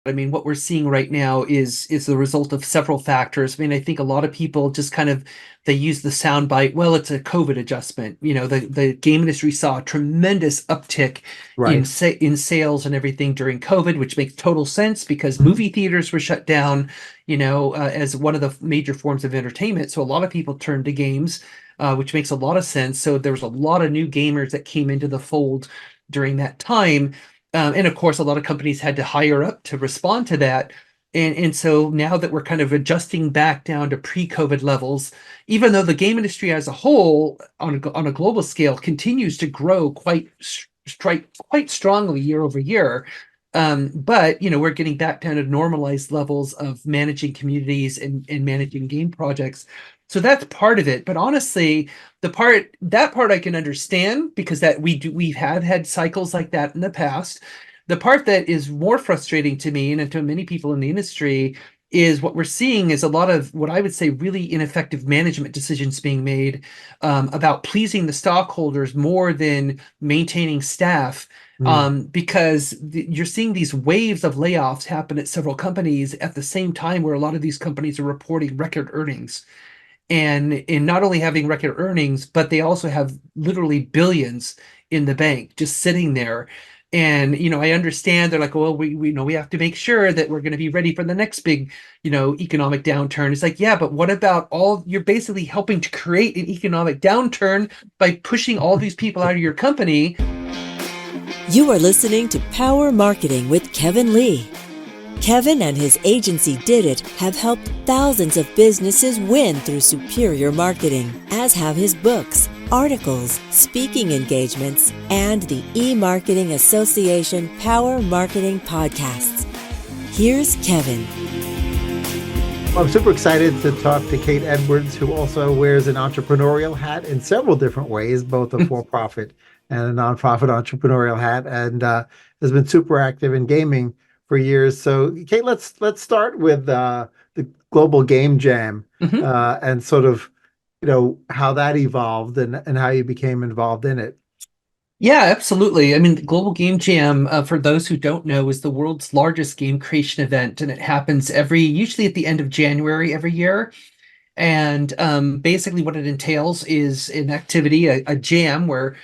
I mean, what we're seeing right now is the result of several factors. I mean, I think a lot of people just kind of they use the soundbite, well, it's a COVID adjustment. The game industry saw a tremendous uptick in Right. in sales and everything during COVID, which makes total sense because Mhm. movie theaters were shut down, as one of the major forms of entertainment. So a lot of people turned to games, which makes a lot of sense. So there was a lot of new gamers that came into the fold during that time. And of course, a lot of companies had to hire up to respond to that. And so now that we're kind of adjusting back down to pre-COVID levels, even though the game industry as a whole, on a global scale, continues to grow quite strongly year over year. But we're getting back down to normalized levels of managing communities and managing game projects. So that's part of it. But honestly, that part I can understand because that we've had cycles like that in the past. The part that is more frustrating to me and to many people in the industry is what we're seeing is a lot of what I would say really ineffective management decisions being made, about pleasing the stockholders more than maintaining staff, Mm. because you're seeing these waves of layoffs happen at several companies at the same time where a lot of these companies are reporting record earnings and in not only having record earnings, but they also have literally billions in the bank just sitting there. And I understand they're like, well, we have to make sure that we're going to be ready for the next big, economic downturn. It's like, yeah, but what about you're basically helping to create an economic downturn by pushing all these people out of your company. You are listening to Power Marketing with Kevin Lee. Kevin and his agency Did It have helped thousands of businesses win through superior marketing, as have his books, articles, speaking engagements, and the e-marketing association Power Marketing podcasts. Here's Kevin. Well, I'm super excited to talk to Kate Edwards, who also wears an entrepreneurial hat in several different ways, both a for-profit and a nonprofit entrepreneurial hat, and has been super active in gaming for years. So, Kate, let's start with the Global Game Jam, Mhm. and sort of how that evolved and how you became involved in it. Yeah, absolutely. I mean, the Global Game Jam, for those who don't know, is the world's largest game creation event, and it happens usually at the end of January every year. And basically, what it entails is an activity, a jam where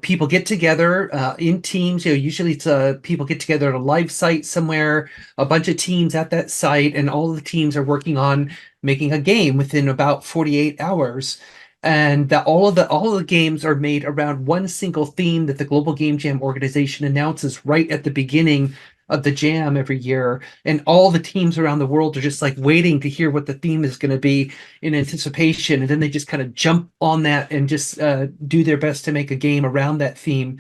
people get together in teams. Usually it's people get together at a live site somewhere, a bunch of teams at that site, and all the teams are working on making a game within about 48 hours. And that all of the games are made around one single theme that the Global Game Jam organization announces right at the beginning of the jam every year. And all the teams around the world are just like waiting to hear what the theme is going to be in anticipation, and then they just kind of jump on that and just do their best to make a game around that theme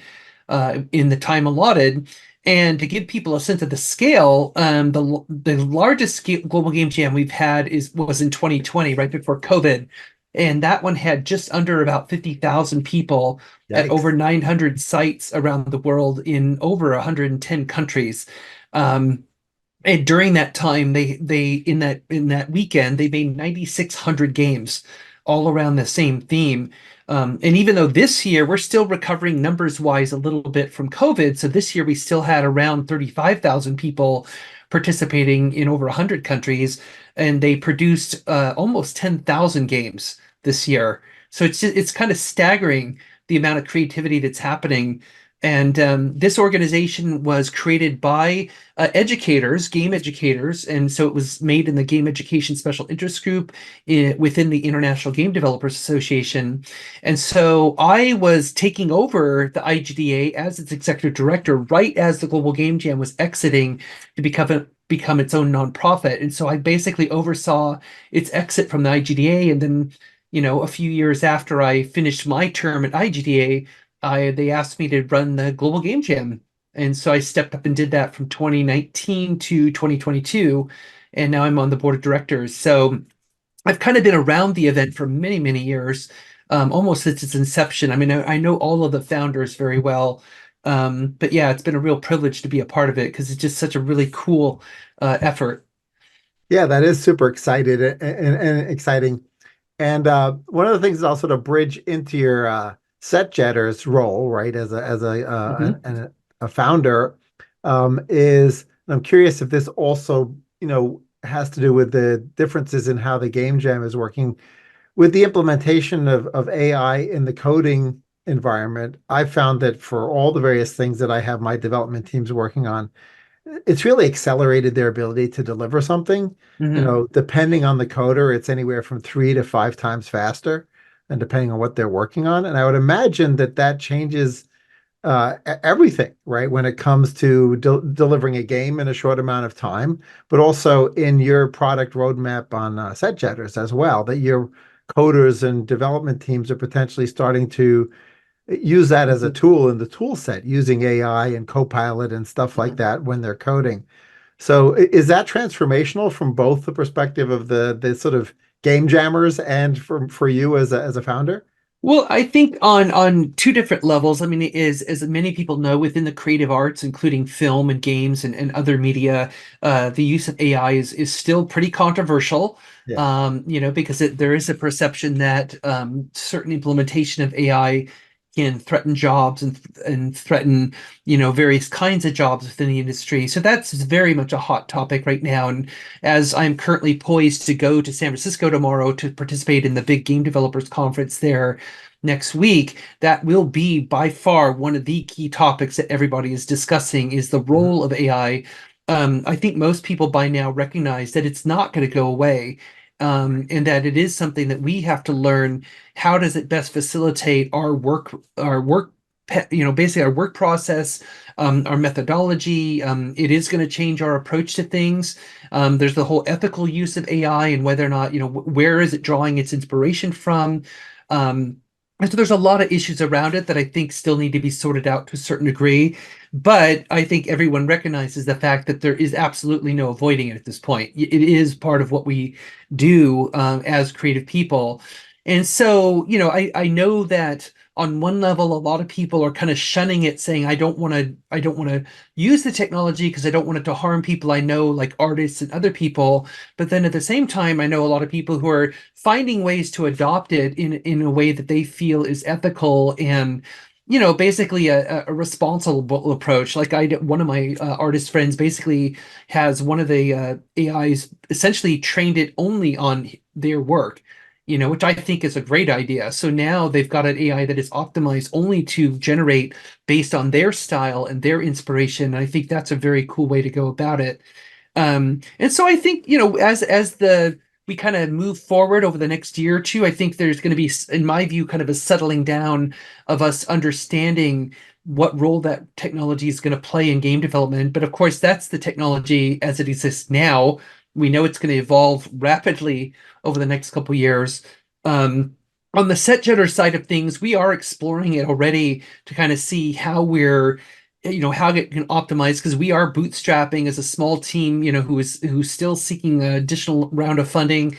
in the time allotted. And to give people a sense of the scale, the largest global game jam we've had was in 2020, right before COVID, and that one had just under about 50,000 people at Yikes. over 900 sites around the world in over 110 countries. Um, and during that time, they in that weekend they made 9,600 games, all around the same theme. And even though this year we're still recovering numbers wise a little bit from COVID, so this year we still had around 35,000 people participating in over 100 countries, and they produced almost 10,000 games this year. So it's kind of staggering the amount of creativity that's happening. And this organization was created by educators, game educators, and so it was made in the Game Education Special Interest Group within the International Game Developers Association. And so I was taking over the IGDA as its executive director right as the Global Game Jam was exiting to become its own nonprofit. And so I basically oversaw its exit from the IGDA. And then, a few years after I finished my term at IGDA, they asked me to run the Global Game Jam. And so I stepped up and did that from 2019 to 2022. And now I'm on the board of directors. So I've kind of been around the event for many, many years, almost since its inception. I mean, I know all of the founders very well. But yeah, it's been a real privilege to be a part of it because it's just such a really cool effort. Yeah, that is super excited and exciting. And one of the things is also to bridge into your SetJetters role, right, as a Mhm. a founder, is And I'm curious if this also, has to do with the differences in how the game jam is working. With the implementation of AI in the coding environment, I found that for all the various things that I have my development teams working on, it's really accelerated their ability to deliver something. Hmm. Depending on the coder, it's anywhere from 3 to 5 times faster, and depending on what they're working on. And I would imagine that that changes everything, right? When it comes to delivering a game in a short amount of time, but also in your product roadmap on SetJetters as well, that your coders and development teams are potentially starting to use that as a tool in the tool set, using AI and Copilot and stuff like that when they're coding. So is that transformational from both the perspective of the sort of game jammers and for you as a founder? Well, I think on two different levels. I mean, it is, as many people know, within the creative arts, including film and games and other media, the use of AI is still pretty controversial. Yeah. Because there is a perception that certain implementation of AI can threaten jobs and threaten, various kinds of jobs within the industry. So that's very much a hot topic right now. And as I'm currently poised to go to San Francisco tomorrow to participate in the big game developers conference there next week, that will be by far one of the key topics that everybody is discussing is the Mhm. role of AI. I think most people by now recognize that it's not going to go away, and that it is something that we have to learn. How does it best facilitate our work, basically our work process, our methodology? It is going to change our approach to things. There's the whole ethical use of AI and whether or not, where is it drawing its inspiration from? Um, and so there's a lot of issues around it that I think still need to be sorted out to a certain degree. But I think everyone recognizes the fact that there is absolutely no avoiding it at this point. It is part of what we do as creative people. And so, I know that on one level, a lot of people are kind of shunning it, saying, I don't want to use the technology because I don't want it to harm people I know, like artists and other people. But then at the same time, I know a lot of people who are finding ways to adopt it in a way that they feel is ethical and, basically a responsible approach. Like one of my artist friends basically has one of the AIs essentially trained it only on their work, which I think is a great idea. So now they've got an AI that is optimized only to generate based on their style and their inspiration. And I think that's a very cool way to go about it. And so I think, as the we kind of move forward over the next year or two, I think there's going to be, in my view, kind of a settling down of us understanding what role that technology is going to play in game development. But of course, that's the technology as it exists now. We know it's going to evolve rapidly over the next couple years. On the SetJetter side of things, we are exploring it already to kind of see how how it can optimize, because we are bootstrapping as a small team, who's still seeking an additional round of funding.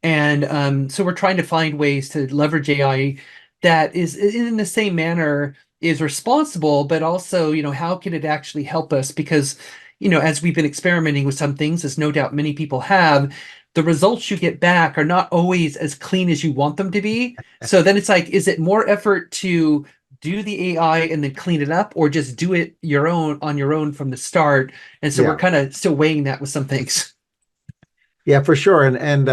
And so we're trying to find ways to leverage AI that is in the same manner is responsible, but also, how can it actually help us? Because, as we've been experimenting with some things, as no doubt many people have, the results you get back are not always as clean as you want them to be. So then it's like, is it more effort to do the AI and then clean it up, or just do it on your own from the start? And so we're Yeah. kind of still weighing that with some things. Yeah, for sure. And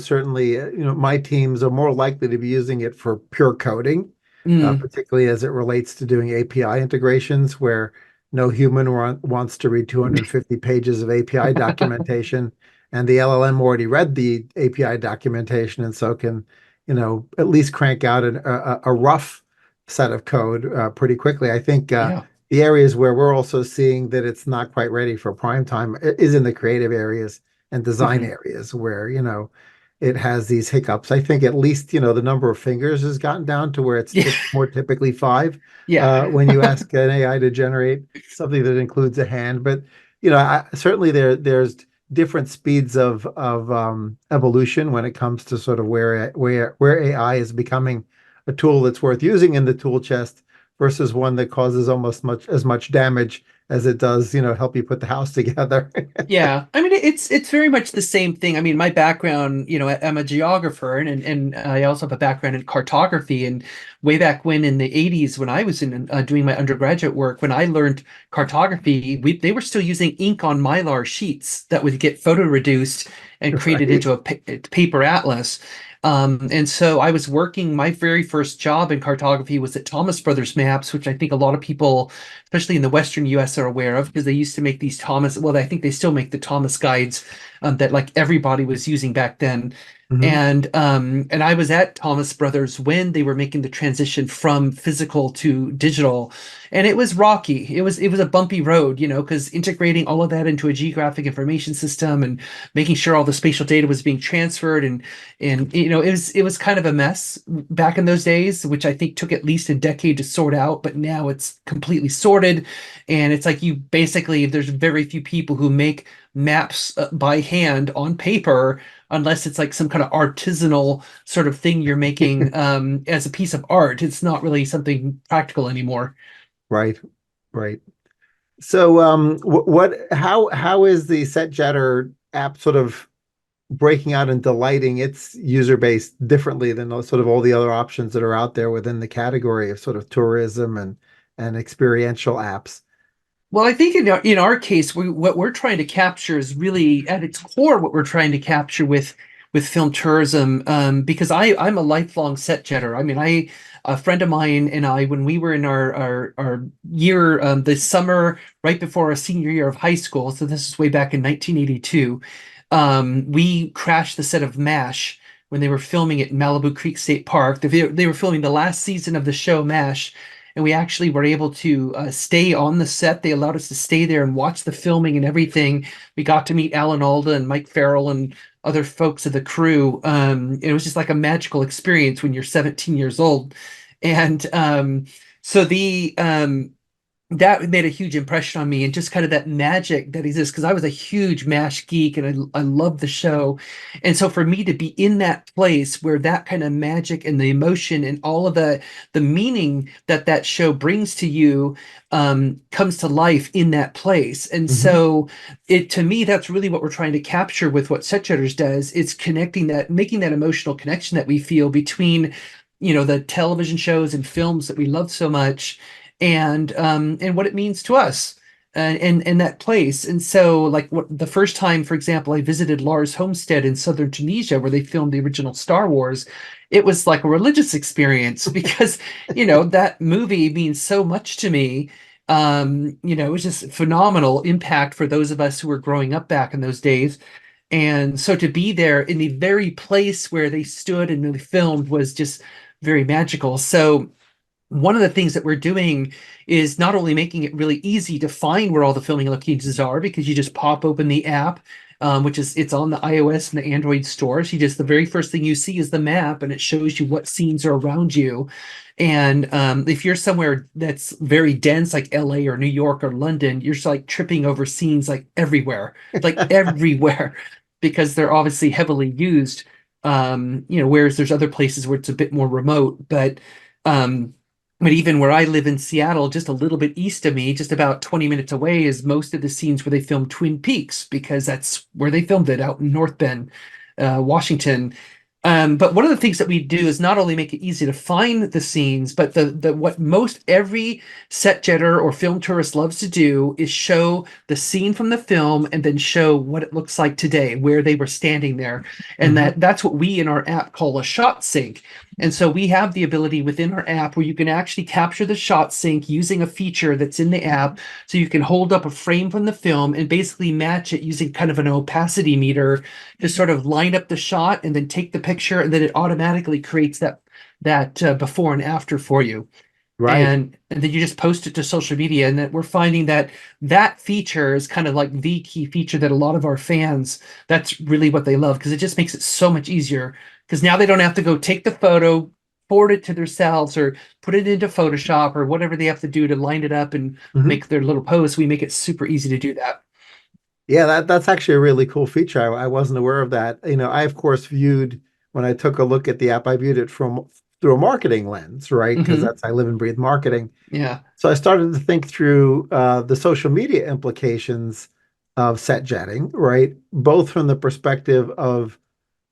certainly, my teams are more likely to be using it for pure coding, Mm, particularly as it relates to doing API integrations where no human wants to read 250 pages of API documentation, and the LLM already read the API documentation and so can, at least crank out a rough set of code pretty quickly. I think yeah. the areas where we're also seeing that it's not quite ready for prime time is in the creative areas and design Mhm. areas where, it has these hiccups. I think at least, the number of fingers has gotten down to where Yeah. it's more typically five Yeah. when you ask an AI to generate something that includes a hand. But, certainly there's different speeds of evolution when it comes to sort of where AI is becoming a tool that's worth using in the tool chest versus one that causes almost much as much damage as it does, help you put the house together. Yeah, I mean it's very much the same thing. I mean, my background, I'm a geographer, and I also have a background in cartography. And way back when in the 80s, when I was in doing my undergraduate work, when I learned cartography, they were still using ink on mylar sheets that would get photo reduced and created Right. into a paper atlas. And so I was working, my very first job in cartography was at Thomas Brothers Maps, which I think a lot of people, especially in the Western US, are aware of, because they used to make these Thomas, well, I think they still make the Thomas guides that like everybody was using back then. Hmm. And I was at Thomas Brothers when they were making the transition from physical to digital, and it was rocky. It was a bumpy road, because integrating all of that into a geographic information system and making sure all the spatial data was being transferred, and it was kind of a mess back in those days, which I think took at least a decade to sort out. But now it's completely sorted, and it's like, you basically, there's very few people who make maps by hand on paper, unless it's like some kind of artisanal sort of thing you're making as a piece of art. It's not really something practical anymore. Right, right. So, how is the SetJetter app sort of breaking out and delighting its user base differently than sort of all the other options that are out there within the category of sort of tourism and experiential apps? Well, I think in our case, what we're trying to capture is really at its core what we're trying to capture with film tourism. Because I'm a lifelong set jetter. I mean, a friend of mine and I, when we were in our year, the summer right before our senior year of high school, so this is way back in 1982, we crashed the set of MASH when they were filming at Malibu Creek State Park. They were filming the last season of the show MASH, and we actually were able to stay on the set. They allowed us to stay there and watch the filming and everything. We got to meet Alan Alda and Mike Farrell and other folks of the crew. It was just like a magical experience when you're 17 years old. And so that made a huge impression on me, and just kind of that magic that exists, because I was a huge MASH geek and I love the show. And so for me to be in that place where that kind of magic and the emotion and all of the meaning that show brings to you comes to life in that place. And Hmm. so to me, that's really what we're trying to capture with what SetJetters does. It's connecting that, making that emotional connection that we feel between the television shows and films that we love so much, and what it means to us, and that place. And so, like, the first time, for example, I visited Lars homestead in southern Tunisia, where they filmed the original Star Wars, it was like a religious experience because that movie means so much to me. It was just phenomenal impact for those of us who were growing up back in those days. And so to be there in the very place where they stood and really filmed was just very magical. So one of the things that we're doing is not only making it really easy to find where all the filming locations are, because you just pop open the app, it's on the iOS and the Android stores. You just, the very first thing you see is the map, and it shows you what scenes are around you. And if you're somewhere that's very dense, like LA or New York or London, you're just like tripping over scenes like everywhere, like everywhere, because they're obviously heavily used. Whereas there's other places where it's a bit more remote, but even where I live in Seattle, just a little bit east of me, just about 20 minutes away, is most of the scenes where they filmed Twin Peaks, because that's where they filmed it, out in North Bend, Washington. But one of the things that we do is not only make it easy to find the scenes, but the what most every set jetter or film tourist loves to do is show the scene from the film and then show what it looks like today, where they were standing there. And Hmm. that's what we in our app call a shot sync. And so we have the ability within our app where you can actually capture the shot sync using a feature that's in the app. So you can hold up a frame from the film and basically match it using kind of an opacity meter to sort of line up the shot and then take the picture, and then it automatically creates that before and after for you. Right. And then you just post it to social media, and that we're finding that feature is kind of like the key feature that a lot of our fans, that's really what they love, because it just makes it so much easier, because now they don't have to go take the photo, forward it to themselves, or put it into Photoshop or whatever they have to do to line it up and Hmm. make their little post. We make it super easy to do that. Yeah, that's actually a really cool feature. I wasn't aware of that. I of course viewed when I took a look at the app, I viewed it from through a marketing lens, right? Because Hmm. that's I live and breathe marketing. Yeah. So I started to think through the social media implications of set jetting, right? Both from the perspective of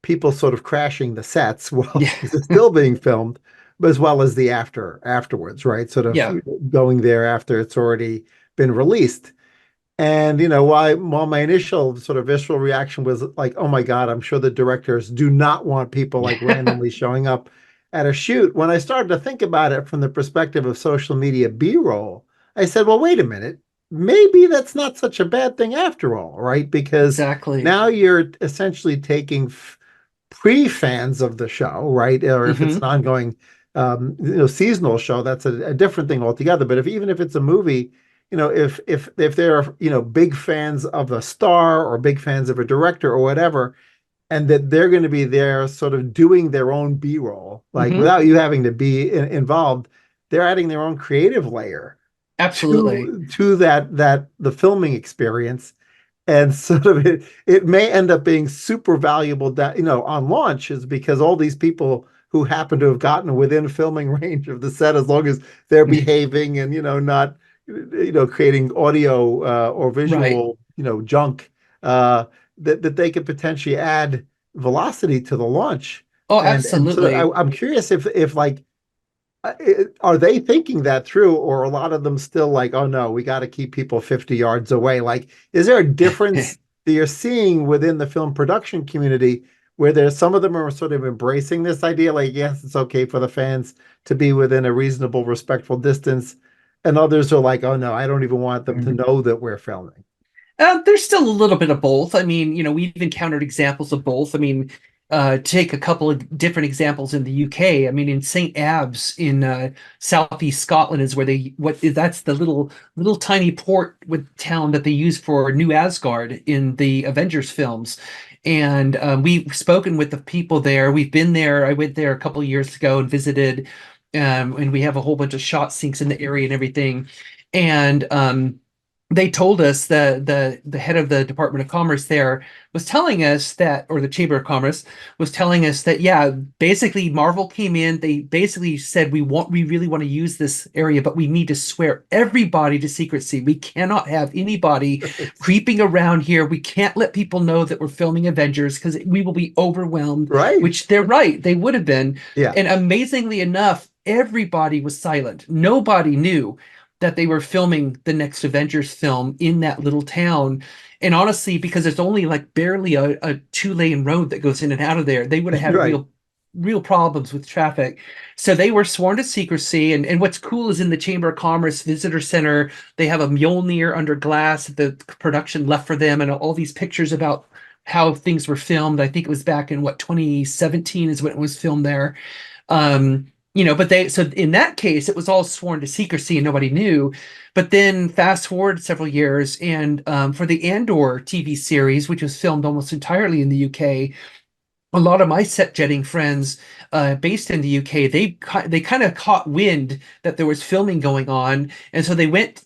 people sort of crashing the sets while Yeah. because it's still being filmed, but as well as the afterwards, right? Sort of Yeah. going there after it's already been released. And while my initial sort of visceral reaction was like, oh my God, I'm sure the directors do not want people like Yeah. randomly showing up at a shoot. When I started to think about it from the perspective of social media B-roll, I said, well, wait a minute. Maybe that's not such a bad thing after all, right? Because Exactly. now you're essentially taking pre-fans of the show, right? Or if it's an Hmm. ongoing seasonal show, that's a different thing altogether. But if even if it's a movie, if they're big fans of a star or big fans of a director or whatever, and that they're going to be there sort of doing their own B-roll, like Hmm. without you having to be involved, they're adding their own creative layer Absolutely. to that the filming experience. And sort of it may end up being super valuable that on launch is because all these people who happen to have gotten within filming range of the set, as long as they're behaving and not creating audio or Right. visual junk, uh, that they could potentially add velocity to the launch. Oh, And so absolutely. I'm curious if like are they thinking that through, or a lot of them still like, oh no, we got to keep people 50 yards away? Like, is there a difference that you're seeing within the film production community where there's some of them are sort of embracing this idea, like, yes, it's okay for the fans to be within a reasonable, respectful distance, and others are like, oh no, I don't even want them to know that we're filming. There's still a little bit of both. I mean, we've encountered examples of both. I mean, take a couple of different examples in the UK. I mean, in St. Abbs in southeast Scotland is where that's the little tiny port with town that they use for New Asgard in the Avengers films. And we've spoken with the people there. We've been there. I went there a couple of years ago and visited, and we have a whole bunch of shot sinks in the area and everything. And they told us the head of the Department of Commerce there was telling us that, or the Chamber of Commerce was telling us that, yeah, basically Marvel came in, they basically said we really want to use this area, but we need to swear everybody to secrecy. We cannot have anybody creeping around here. We can't let people know that we're filming Avengers because we will be overwhelmed, Right. which they're right, they would have been. Yeah. And amazingly enough, everybody was silent. Nobody knew that they were filming the next Avengers film in that little town. And honestly, because there's only like barely a 2-lane road that goes in and out of there, they would have had Right. real problems with traffic. So they were sworn to secrecy. And what's cool is in the Chamber of Commerce Visitor Center, they have a Mjolnir under glass that the production left for them, and all these pictures about how things were filmed. I think it was back in 2017 is when it was filmed there. But so in that case, it was all sworn to secrecy and nobody knew. But then fast forward several years, and for the Andor TV series, which was filmed almost entirely in the UK, a lot of my set jetting friends based in the UK, they kind of caught wind that there was filming going on, and so they went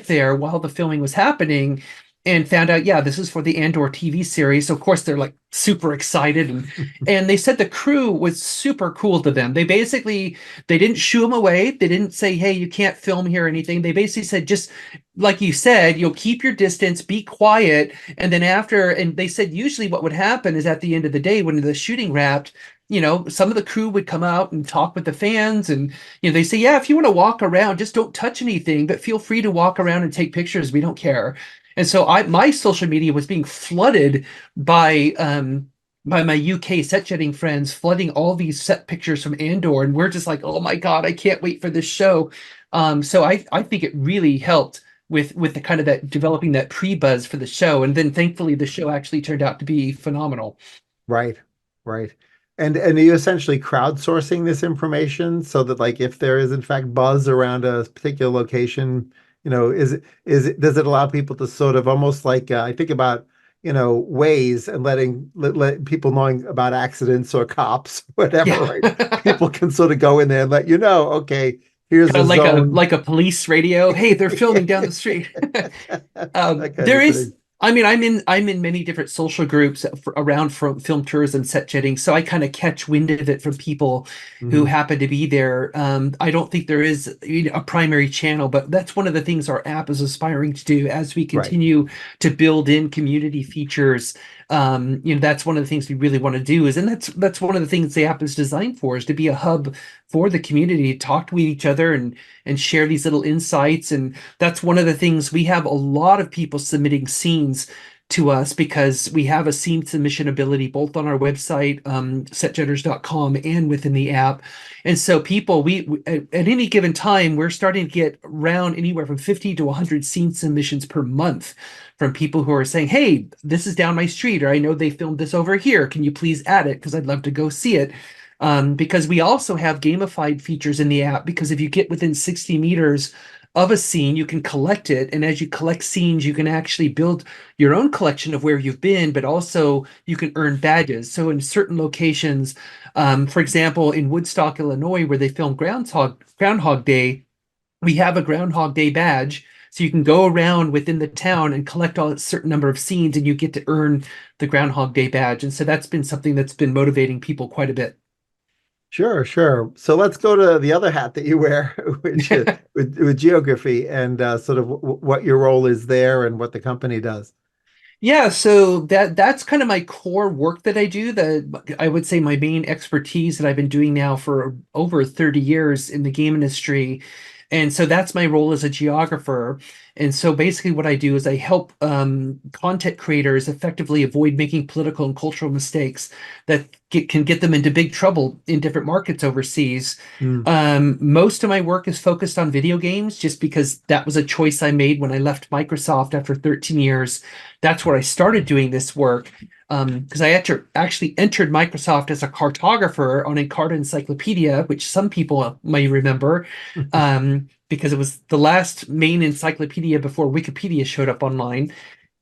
there while the filming was happening and found out, yeah, this is for the Andor TV series. So of course they're like super excited, and they said the crew was super cool to them. They didn't shoo them away. They didn't say, hey, you can't film here or anything. They basically said, just like you said, you'll keep your distance, be quiet, and then and they said usually what would happen is at the end of the day when the shooting wrapped, some of the crew would come out and talk with the fans, and they say, yeah, if you want to walk around, just don't touch anything, but feel free to walk around and take pictures. We don't care. And so my social media was being flooded by my UK set jetting friends, flooding all these set pictures from Andor, and we're just like, oh my God, I can't wait for this show. So I think it really helped with the kind of that developing that pre-buzz for the show. And then thankfully the show actually turned out to be phenomenal. Right, right. And are you essentially crowdsourcing this information so that like if there is in fact buzz around a particular location, does it allow people to sort of almost like I think about ways and let people knowing about accidents or cops, whatever, Yeah. right? People can sort of go in there and let okay, here's Kind a of like a zone. like a police radio. Hey, they're filming down the street. That kind There of is thing. I'm in many different social groups around from film tourism, set jetting, so I kind of catch wind of it from people who Hmm. happen to be there. I don't think there is a primary channel, but that's one of the things our app is aspiring to do as we Right. continue to build in community features. That's one of the things we really want to do is, and that's one of the things the app is designed for, is to be a hub for the community to talk with each other and share these little insights. And that's one of the things, we have a lot of people submitting scenes to us because we have a scene submission ability both on our website, setjetters.com, and within the app. And so people, we at any given time, we're starting to get around anywhere from 50 to 100 scene submissions per month from people who are saying, hey, this is down my street, or I know they filmed this over here. Can you please add it? Because I'd love to go see it. Because we also have gamified features in the app, because if you get within 60 meters of a scene, you can collect it. And as you collect scenes, you can actually build your own collection of where you've been, but also you can earn badges. So in certain locations, for example, in Woodstock, Illinois, where they filmed Groundhog Day, we have a Groundhog Day badge. So you can go around within the town and collect a certain number of scenes, and you get to earn the Groundhog Day badge. And so that's been something that's been motivating people quite a bit. Sure, sure. So let's go to the other hat that you wear, which is with geography and sort of what your role is there and what the company does. Yeah, so that's kind of my core work that I do. That I would say my main expertise that I've been doing now for over 30 years in the game industry. And so that's my role as a geographer. And so basically what I do is I help content creators effectively avoid making political and cultural mistakes that can get them into big trouble in different markets overseas. Mm, Most of my work is focused on video games, just because that was a choice I made when I left Microsoft after 13 years. That's where I started doing this work, because I actually entered Microsoft as a cartographer on Encarta Encyclopedia, which some people may remember, because it was the last main encyclopedia before Wikipedia showed up online.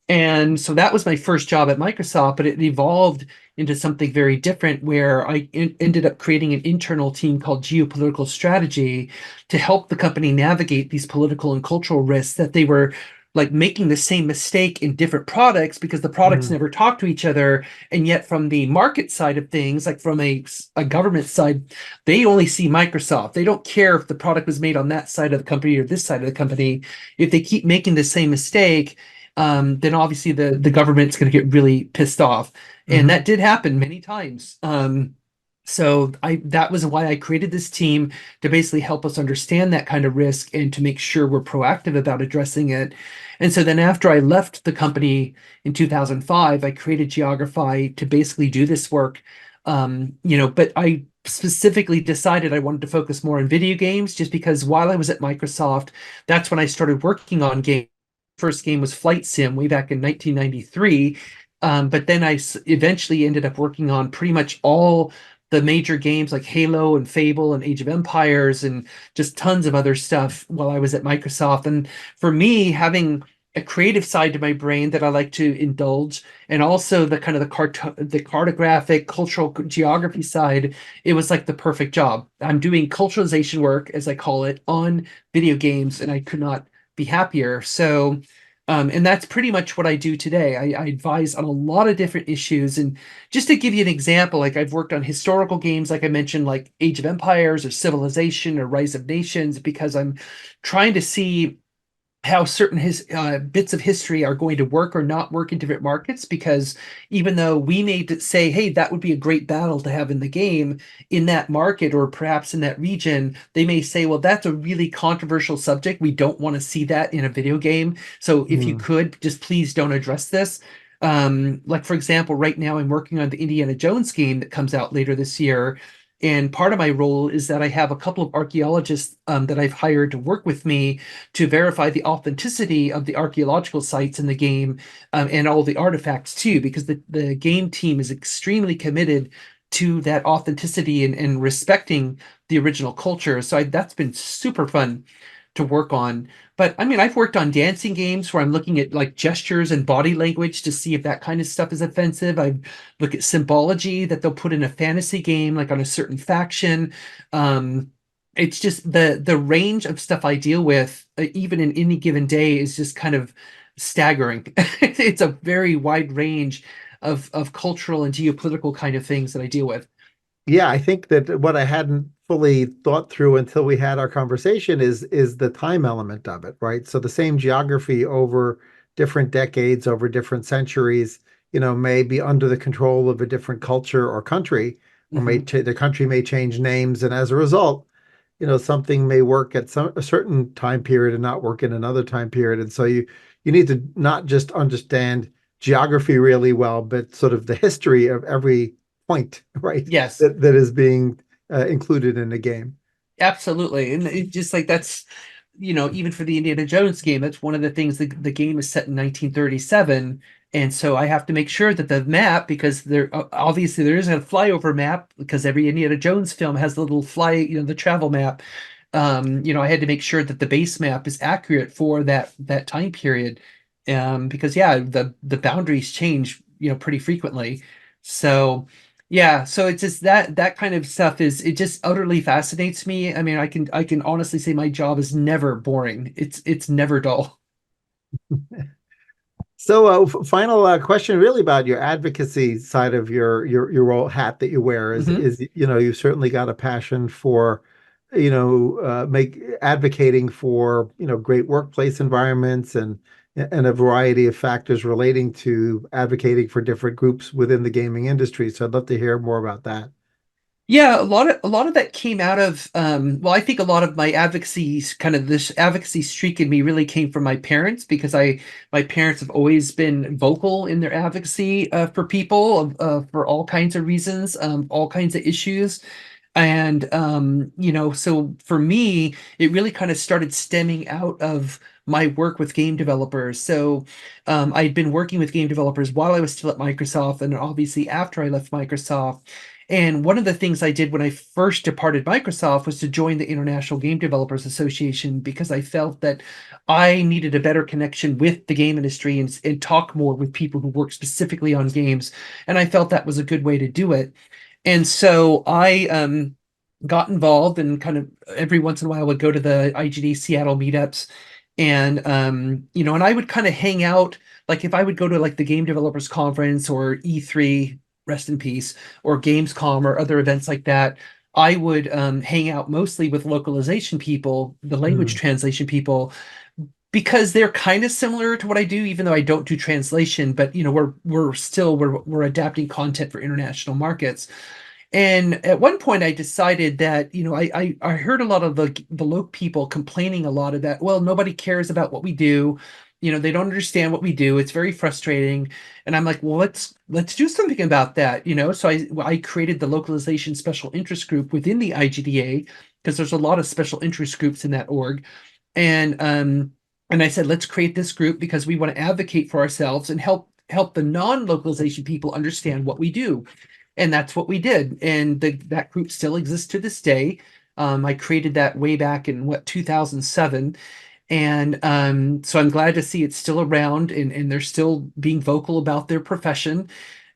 And so that was my first job at Microsoft, but it evolved into something very different, where I ended up creating an internal team called Geopolitical Strategy to help the company navigate these political and cultural risks, that they were like making the same mistake in different products because the products mm, never talk to each other. And yet from the market side of things, like from a government side, they only see Microsoft. They don't care if the product was made on that side of the company or this side of the company. If they keep making the same mistake, then obviously the government's going to get really pissed off, and hmm that did happen many times. So that was why I created this team, to basically help us understand that kind of risk and to make sure we're proactive about addressing it. And so then after I left the company in 2005, I created Geogrify to basically do this work. But I specifically decided I wanted to focus more on video games, just because while I was at Microsoft, that's when I started working on games. First game was Flight Sim way back in 1993. But then eventually ended up working on pretty much all the major games like Halo and Fable and Age of Empires, and just tons of other stuff while I was at Microsoft. And for me, having a creative side to my brain that I like to indulge, and also the kind of the cartographic cultural geography side, it was like the perfect job. I'm doing culturalization work, as I call it, on video games, and I could not be happier. So, and that's pretty much what I do today. I advise on a lot of different issues. And just to give you an example, like I've worked on historical games, like I mentioned, like Age of Empires or Civilization or Rise of Nations, because I'm trying to see how certain bits of history are going to work or not work in different markets. Because even though we may say, hey, that would be a great battle to have in the game, in that market or perhaps in that region, they may say, well, that's a really controversial subject. We don't want to see that in a video game. So if you mm, could, just please don't address this. Like, for example, right now I'm working on the Indiana Jones game that comes out later this year. And part of my role is that I have a couple of archaeologists that I've hired to work with me to verify the authenticity of the archaeological sites in the game, and all the artifacts too, because the game team is extremely committed to that authenticity and respecting the original culture. So that's been super fun to work on. But I mean, I've worked on dancing games where I'm looking at like gestures and body language to see if that kind of stuff is offensive. I look at symbology that they'll put in a fantasy game, like on a certain faction. It's just the range of stuff I deal with, even in any given day, is just kind of staggering. It's a very wide range of cultural and geopolitical kind of things that I deal with. Yeah, I think that what I hadn't fully thought through until we had our conversation is the time element of it, right? So the same geography over different decades, over different centuries, may be under the control of a different culture or country, or Hmm. the country may change names, and as a result, something may work at a certain time period and not work in another time period. And so you need to not just understand geography really well, but sort of the history of every point, right? Yes. That is being included in the game. Absolutely. And it just like that's, even for the Indiana Jones game, that's one of the things. The game is set in 1937. And so I have to make sure that the map, because obviously there isn't a flyover map, because every Indiana Jones film has the little the travel map. I had to make sure that the base map is accurate for that time period. Because yeah, the boundaries change, pretty frequently. So yeah, so it's just that kind of stuff it just utterly fascinates me. I mean, I can honestly say my job is never boring. It's never dull. So, final question, really about your advocacy side of your role hat that you wear Hmm. is you've certainly got a passion for make advocating for great workplace environments and a variety of factors relating to advocating for different groups within the gaming industry. So, I'd love to hear more about that. Yeah, a lot of that came out of well, I think a lot of my advocacy, kind of this advocacy streak in me, really came from my parents, because my parents have always been vocal in their advocacy for people, for all kinds of reasons, all kinds of issues. And so for me, it really kind of started stemming out of my work with game developers. So I'd been working with game developers while I was still at Microsoft, and obviously after I left Microsoft. And one of the things I did when I first departed Microsoft was to join the International Game Developers Association, because I felt that I needed a better connection with the game industry, and talk more with people who work specifically on games. And I felt that was a good way to do it. And so I got involved, and kind of every once in a while would go to the IGD Seattle meetups. And and I would kind of hang out, like if I would go to like the Game Developers Conference or E3, rest in peace, or Gamescom or other events like that. I would hang out mostly with localization people, the language Hmm. translation people, because they're kind of similar to what I do, even though I don't do translation. But we're adapting content for international markets. And at one point, I decided that, I heard a lot of the local people complaining a lot of that. Well, nobody cares about what we do. They don't understand what we do. It's very frustrating. And I'm like, well, let's do something about that. So I created the localization special interest group within the IGDA, because there's a lot of special interest groups in that org. And I said, let's create this group because we want to advocate for ourselves and help the non-localization people understand what we do. And that's what we did. And that group still exists to this day. I created that way back in 2007. And so I'm glad to see it's still around, and they're still being vocal about their profession.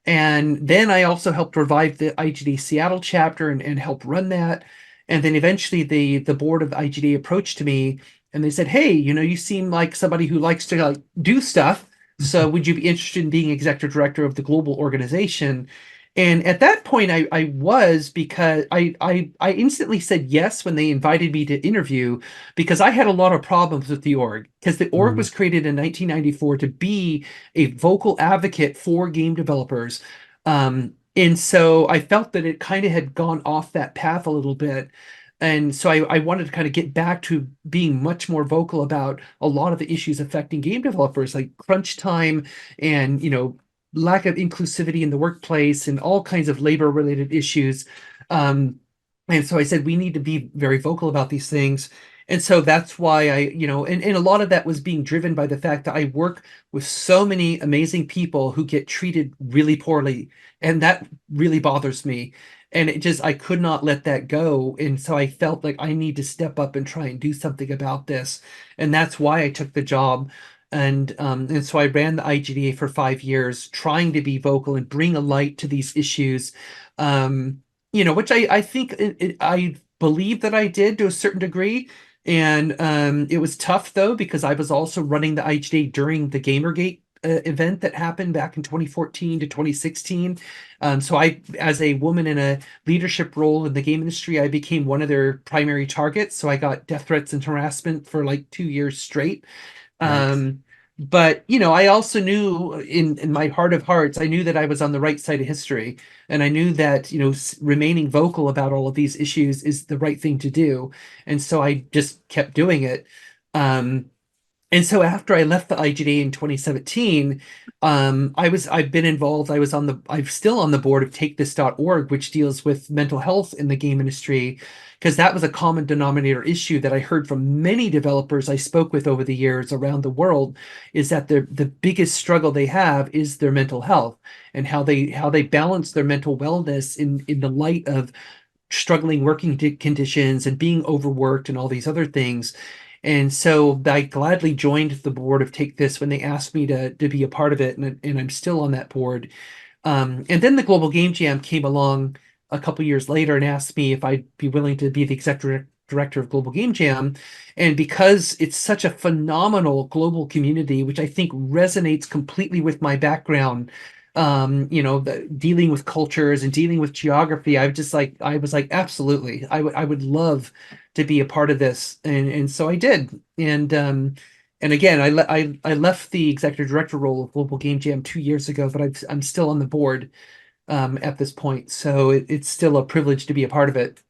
And then I also helped revive the IGD Seattle chapter, and help run that. And then eventually the board of IGD approached me, and they said, "Hey, you seem like somebody who likes to like do stuff. So would you be interested in being executive director of the global organization?" And at that point, I was, because I instantly said yes when they invited me to interview, because I had a lot of problems with the org, because the org Hmm. was created in 1994 to be a vocal advocate for game developers. And so I felt that it kind of had gone off that path a little bit. And so I wanted to kind of get back to being much more vocal about a lot of the issues affecting game developers, like crunch time, and, lack of inclusivity in the workplace, and all kinds of labor related issues. Um, and so I said, we need to be very vocal about these things. And so that's why and a lot of that was being driven by the fact that I work with so many amazing people who get treated really poorly. And that really bothers me. And I could not let that go. And so I felt like I need to step up and try and do something about this. And that's why I took the job. And so I ran the IGDA for 5 years, trying to be vocal and bring a light to these issues. Which I think I believe that I did to a certain degree. And it was tough though, because I was also running the IGA during the Gamergate event that happened back in 2014 to 2016. So I, as a woman in a leadership role in the game industry, I became one of their primary targets. So I got death threats and harassment for like 2 years straight. Yikes. But you know, I also knew in my heart of hearts, I knew that I was on the right side of history, and I knew that, you know, remaining vocal about all of these issues is the right thing to do, and so I just kept doing it. Um, and so after I left the IGDA in 2017, I've been involved. I'm still on the board of TakeThis.org, which deals with mental health in the game industry, because that was a common denominator issue that I heard from many developers I spoke with over the years around the world, is that the biggest struggle they have is their mental health, and how they balance their mental wellness in the light of struggling working conditions and being overworked and all these other things. And so I gladly joined the board of Take This when they asked me to be a part of it, and I'm still on that board. And then the Global Game Jam came along a couple years later and asked me if I'd be willing to be the executive director of Global Game Jam. And because it's such a phenomenal global community, which I think resonates completely with my background, you know, dealing with cultures and dealing with geography, I was like, absolutely, I would love to be a part of this, and so I did. And again, I left the executive director role of Global Game Jam 2 years ago, but I'm still on the board at this point, so it's still a privilege to be a part of it.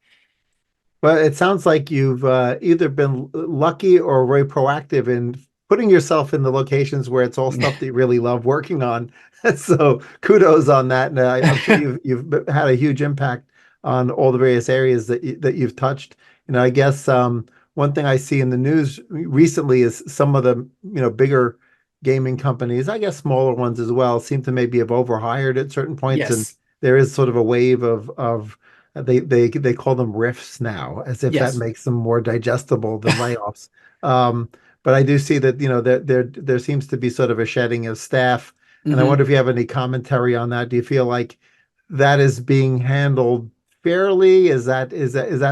Well, it sounds like you've either been lucky or very proactive in putting yourself in the locations where it's all stuff that you really love working on. So kudos on that. And I'm sure you've had a huge impact on all the various areas that you've touched. You know, I guess one thing I see in the news recently is some of the bigger gaming companies, I guess smaller ones as well, seem to maybe have overhired at certain points, and Yes, there is sort of a wave of they call them rifts now, as if that yes. makes them more digestible than layoffs. Um, but I do see that there seems to be sort of a shedding of staff, and I Hmm. wonder if you have any commentary on that. Do you feel like that is being handled fairly? Is that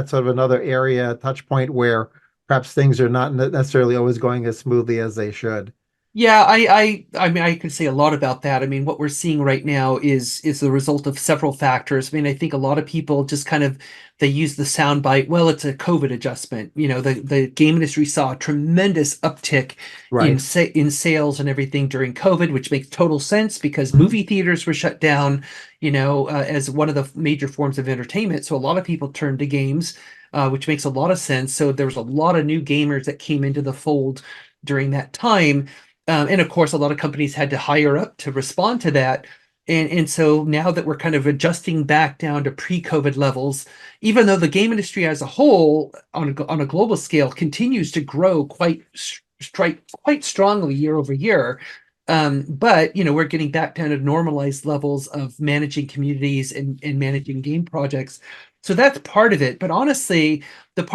sort of another area, touch point where perhaps things are not necessarily always going as smoothly as they should? Yeah, I mean, I could say a lot about that. I mean, what we're seeing right now is the result of several factors. I mean, I think a lot of people just kind of they use the soundbite, well, it's a COVID adjustment. You know, the game industry saw a tremendous uptick Right. in sales and everything during COVID, which makes total sense because Mhm. movie theaters were shut down, you know, as one of the major forms of entertainment. So a lot of people turned to games, which makes a lot of sense. So there was a lot of new gamers that came into the fold during that time, and of course, a lot of companies had to hire up to respond to that. And so now that we're kind of adjusting back down to pre-COVID levels, even though the game industry as a whole on a global scale continues to grow quite strongly year over year. But you know, we're getting back down to normalized levels of managing communities and managing game projects. So that's part of it. But honestly, that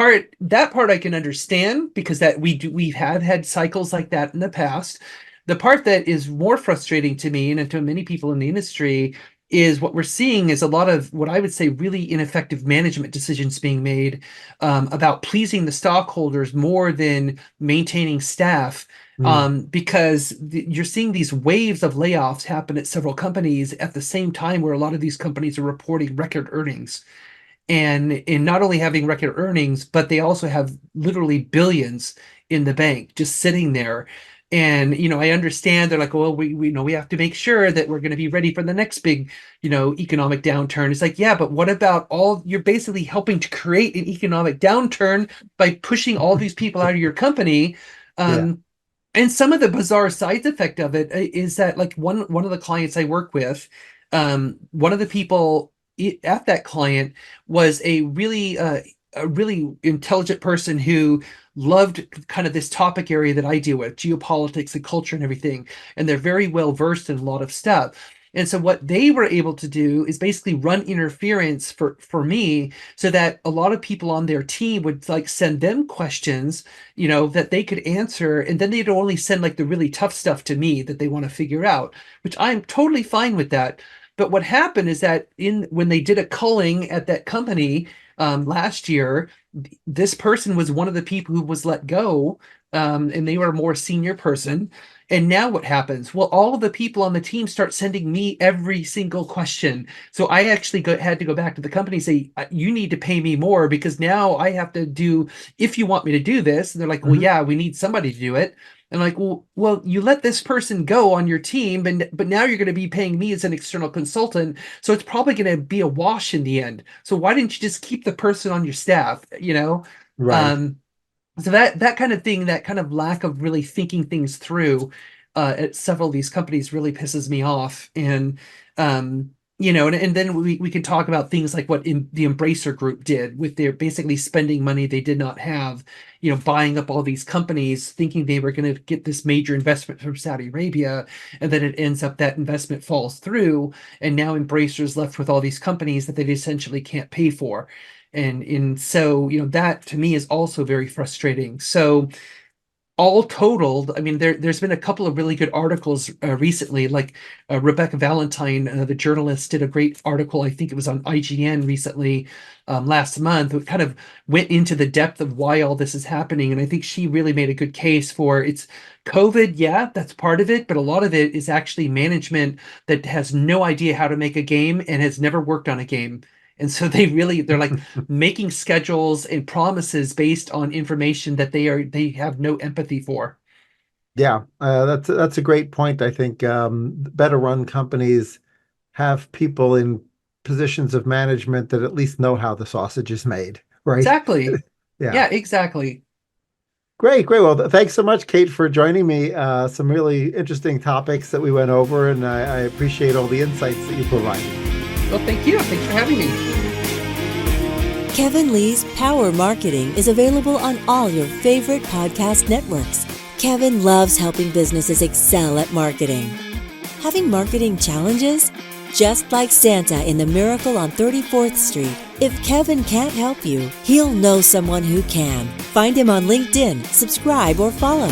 part I can understand because that we have had cycles like that in the past. The part that is more frustrating to me and to many people in the industry is what we're seeing is a lot of what I would say really ineffective management decisions being made, about pleasing the stockholders more than maintaining staff. Mm. Because you're seeing these waves of layoffs happen at several companies at the same time where a lot of these companies are reporting record earnings, and in not only having record earnings, but they also have literally billions in the bank just sitting there. And you know, I understand they're like, well, we know we have to make sure that we're going to be ready for the next big, you know, economic downturn. It's like, yeah, but what about all you're basically helping to create an economic downturn by pushing all these people out of your company. Yeah. Um, and some of the bizarre side effect of it is that like one of the clients I work with, one of the people at that client was a really intelligent person who loved kind of this topic area that I deal with, geopolitics and culture and everything, and they're very well versed in a lot of stuff. And so what they were able to do is basically run interference for me so that a lot of people on their team would like send them questions, you know, that they could answer, and then they'd only send like the really tough stuff to me that they want to figure out, which I'm totally fine with that. But what happened is that in when they did a culling at that company last year, this person was one of the people who was let go, and they were a more senior person. And now what happens? Well, all of the people on the team start sending me every single question. So I actually had to go back to the company and say, you need to pay me more, because now I have to do, if you want me to do this. And they're like, well, yeah, we need somebody to do it. And I'm like, well, you let this person go on your team, but now you're going to be paying me as an external consultant. So it's probably going to be a wash in the end. So why didn't you just keep the person on your staff, Right. So that kind of thing, that kind of lack of really thinking things through at several of these companies really pisses me off. And and then we can talk about things like what the Embracer Group did with their basically spending money they did not have, buying up all these companies, thinking they were going to get this major investment from Saudi Arabia, and then it ends up that investment falls through, and now Embracer's left with all these companies that they essentially can't pay for. And so, that to me is also very frustrating. So all totaled, I mean, there's been a couple of really good articles recently, like Rebecca Valentine, the journalist, did a great article. I think it was on IGN recently, last month. It kind of went into the depth of why all this is happening. And I think she really made a good case for it's COVID. Yeah, that's part of it. But a lot of it is actually management that has no idea how to make a game and has never worked on a game. And so they're like making schedules and promises based on information that they have no empathy for. Yeah, that's a great point. I think better run companies have people in positions of management that at least know how the sausage is made, right? Exactly. Yeah. Yeah, exactly. Great, great. Well, thanks so much, Kate, for joining me. Some really interesting topics that we went over, and I appreciate all the insights that you provided. Well, thank you. Thanks for having me. Kevin Lee's Power Marketing is available on all your favorite podcast networks. Kevin loves helping businesses excel at marketing. Having marketing challenges? Just like Santa in The Miracle on 34th Street, if Kevin can't help you, he'll know someone who can. Find him on LinkedIn, subscribe, or follow.